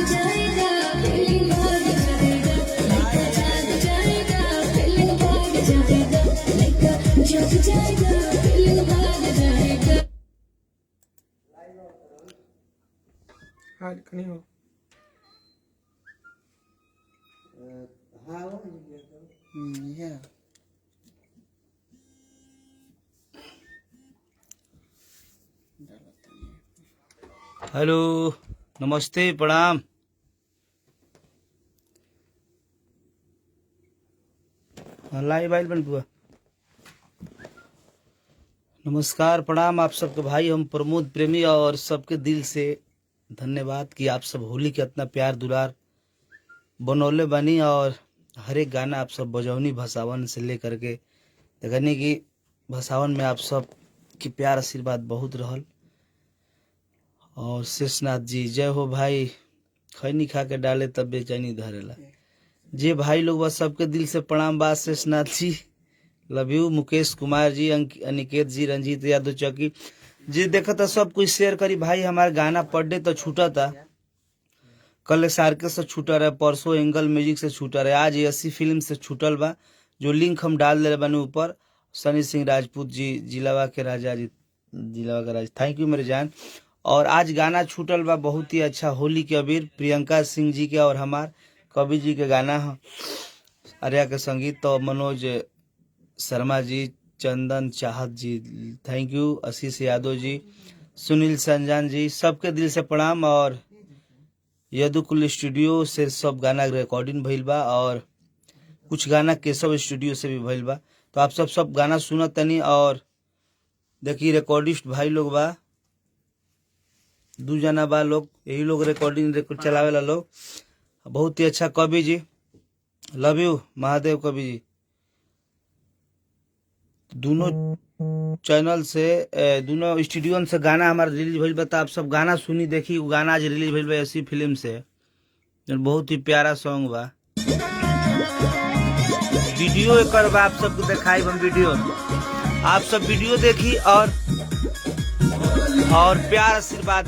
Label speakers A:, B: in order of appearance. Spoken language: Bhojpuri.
A: Yeah.
B: हेलो, नमस्ते, प्रणाम। लाइव आइल बन बुआ। नमस्कार, प्रणाम आप सबके भाई, हम प्रमोद प्रेमी और सबके दिल से धन्यवाद कि आप सब होली के इतना प्यार दुलार बनौले बनी और हर एक गाना आप सब बजौनी भसावन से लेकर के देखनी कि भसावन में आप सब की प्यार आशीर्वाद बहुत रहल। और शेषनाथ जी जय हो भाई, खैनी खा के डाले तब बेचैनी धरेला। जे भाई लोग बस सबके दिल से प्रणाम बा। शेषनाथ जी लव यू। मुकेश कुमार जी, अनिकेत जी, रंजीत यादव चौकी जी देखा था, सब कुछ शेयर करी भाई। हमारा गाना पर डे तो छूटा था, कल सार्के से छूटा रहे, परसों एंगल म्यूजिक से छूटा रहे, आज एसी फिल्म से छूटल बा, जो लिंक हम डाल दे बने ऊपर। सनी सिंह राजपूत जी, जिलावा के राजा जी, जिलावा का राजा, थैंक यू मेरे जान। और आज गाना छूटल बा बहुत ही अच्छा, होली के अबीर, प्रियंका सिंह जी के और हमार कवि जी के गाना है। आर्या के संगीत तो मनोज शर्मा जी, चंदन चाहत जी, थैंक यू। आशीष यादव जी, सुनील संजान जी, सबके दिल से प्रणाम। और यदुकुल स्टूडियो से सब गाना रिकॉर्डिंग भइल बा और कुछ गाना केशव स्टूडियो से भी भइल बा। तो आप सब गाना सुनत तनी। और देखिए रिकॉर्डिस्ट भाई लोग बा, 2 जना बा लोग, यही लोग रिकॉर्डिंग चलावे ला लोग, बहुत ही अच्छा। कवि जी लव यू, महादेव कवि जी, दोनों चैनल से दोनों स्टूडियो से गाना हमारा रिलीज भइल बा। तो आप सब गाना सुनी देखी, वो गाना आज रिलीज भइल बा ऐसी फिल्म से, बहुत ही प्यारा सॉन्ग बा। वीडियो एक बा, आप सबको दिखाई हम वीडियो, आप सब वीडियो देखी और प्यार आशीर्वाद